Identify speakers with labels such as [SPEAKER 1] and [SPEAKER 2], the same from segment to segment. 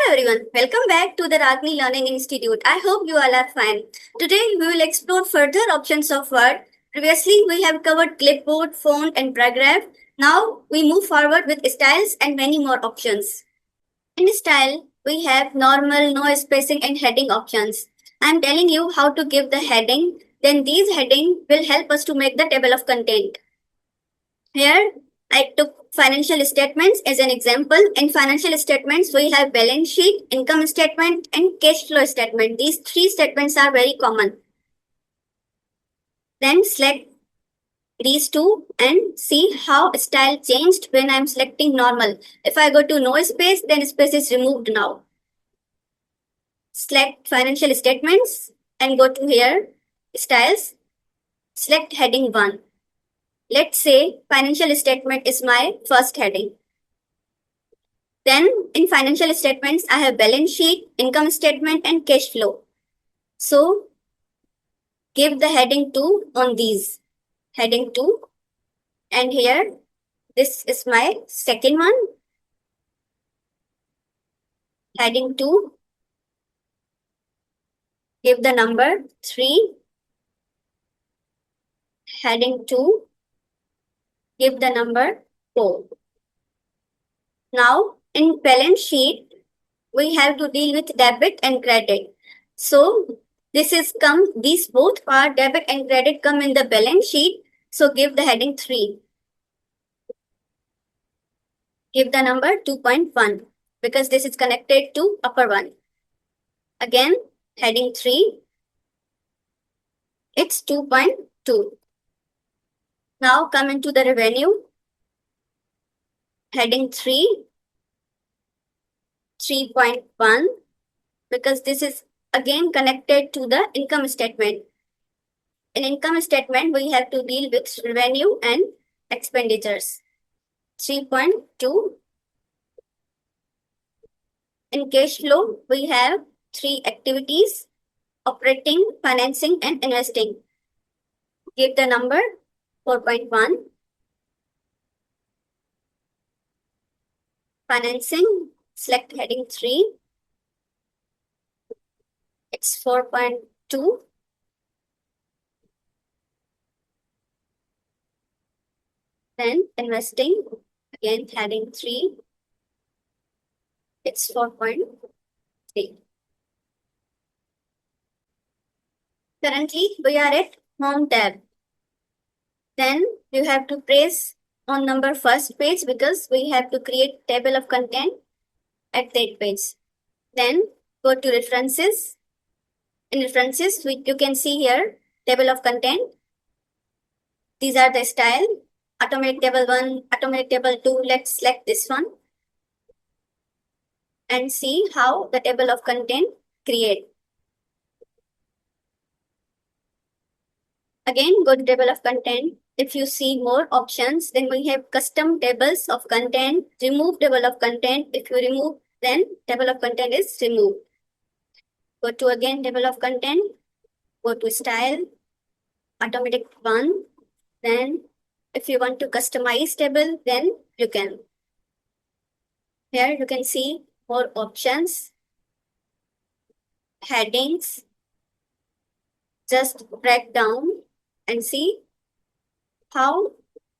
[SPEAKER 1] everyone, welcome back to the Ragni Learning Institute. I hope you all are fine. Today we will explore further options of Word. Previously we have covered clipboard, font and paragraph. Now we move forward with styles and many more options. In style, we have normal, no spacing and heading options. I am telling you how to give the heading. Then these heading will help us to make the table of content. Here, I took financial statements as an example. In financial statements, we have balance sheet, income statement, and cash flow statement. These three statements are very common. Then select these two and see how style changed when I'm selecting normal. If I go to no space, then space is removed now. Select financial statements and go to here, styles, select heading 1. Let's say financial statement is my first heading. Then in financial statements, I have balance sheet, income statement and cash flow. So give the heading 2 on these. Heading 2. And here, this is my second one. Heading 2. Give the number 3. Heading 2. Give the number 4. Now, in balance sheet, we have to deal with debit and credit. So, these both are debit and credit come in the balance sheet. So, give the heading 3. Give the number 2.1 because this is connected to upper one. Again, heading 3. It's 2.2. Now, come into the revenue. Heading 3. 3.1 because this is again connected to the income statement. In income statement, we have to deal with revenue and expenditures. 3.2. In cash flow, we have 3 activities: operating, financing and investing. Give the number 4.1. Financing, select heading 3. It's 4.2. Then investing, again heading 3. It's 4.3. Currently, we are at Home tab. Then you have to press on number first page because we have to create table of content at that page. Then go to references. In references, you can see here table of content. These are the style. Automatic table 1, automatic table 2. Let's select this one and see how the table of content create. Again, go to table of content. If you see more options, then we have custom tables of content, remove table of content. If you remove, then table of content is removed. Go to again table of content, go to style, automatic 1. Then if you want to customize table, then you can. Here you can see more options, headings. Just drag down and see how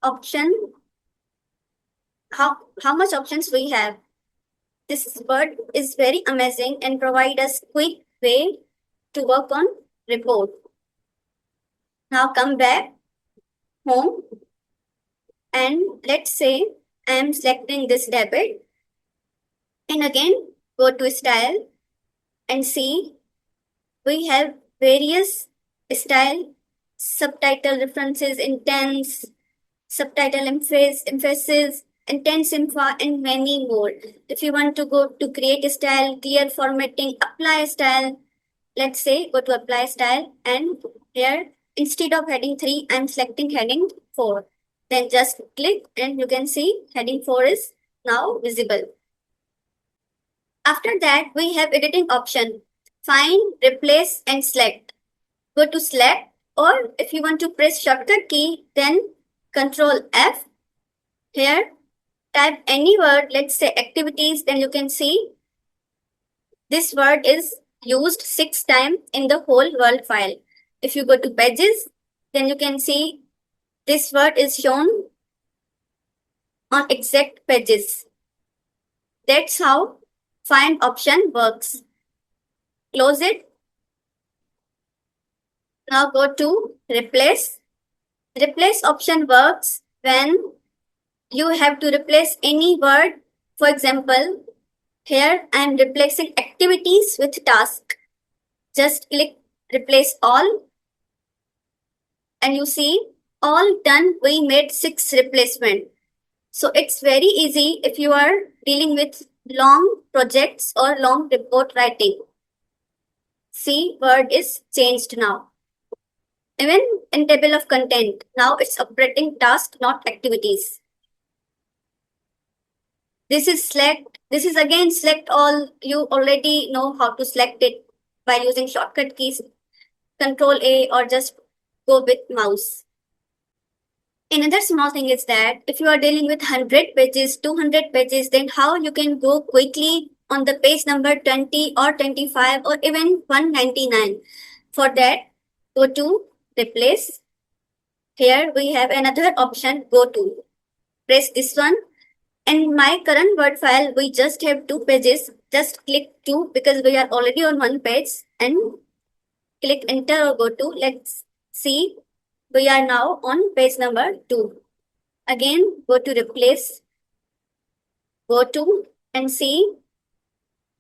[SPEAKER 1] much options we have. This Word is very amazing and provide us quick way to work on report. Now come back home and let's say I am selecting this debit and again go to style and see we have various style, subtitle references, intense, subtitle emphasis, intense info and many more. If you want to go to create a style, clear formatting, apply style, let's say go to apply style and here instead of heading 3, I'm selecting heading 4. Then just click and you can see heading 4 is now visible. After that, we have editing option. Find, replace and select. Go to select or if you want to press shortcut key, then Control F. Here, type any word, let's say activities, then you can see This word is used 6 times in the whole Word file. If you go to pages, then you can see this word is shown on exact pages. That's how find option works. Close it. Now go to replace. Replace option works when you have to replace any word. For example, here I am replacing activities with task. Just click replace all and you see all done. We made 6 replacement. So it's very easy if you are dealing with long projects or long report writing. See, word is changed now. Even in table of content, now it's operating task, not activities. This is select. This is again select all. You already know how to select it by using shortcut keys, Control A, or just go with mouse. Another small thing is that if you are dealing with 100 pages, 200 pages, then how you can go quickly on the page number 20 or 25 or even 199. For that, go to replace. Here we have another option, go to. Press this one. In my current Word file, we just have 2 pages. Just click 2 because we are already on 1 page and click enter or go to. Let's see. We are now on page number 2. Again, go to replace, go to and see.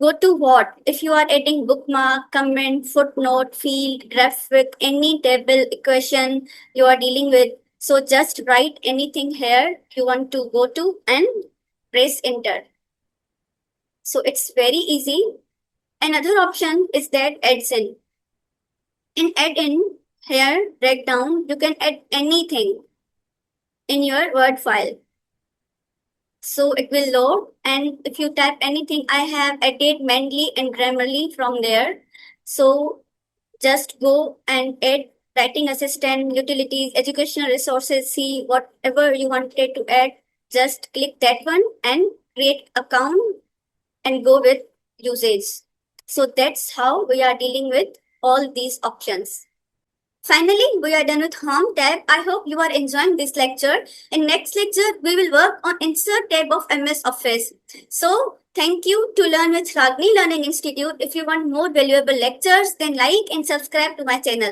[SPEAKER 1] Go to what? If you are adding bookmark, comment, footnote, field, graphic, any table, equation you are dealing with. So just write anything here you want to go to and press enter. So it's very easy. Another option is that adds in. In add in, here drag down, you can add anything in your Word file. So it will load, and if you type anything, I have added Mendeley and Grammarly from there. So just go and add writing assistant, utilities, educational resources, see whatever you wanted to add. Just click that one and create account and go with usage. So that's how we are dealing with all these options. Finally, we are done with Home tab. I hope you are enjoying this lecture. In next lecture, we will work on Insert tab of MS Office. So, thank you to Learn with Ragini Learning Institute. If you want more valuable lectures, then like and subscribe to my channel.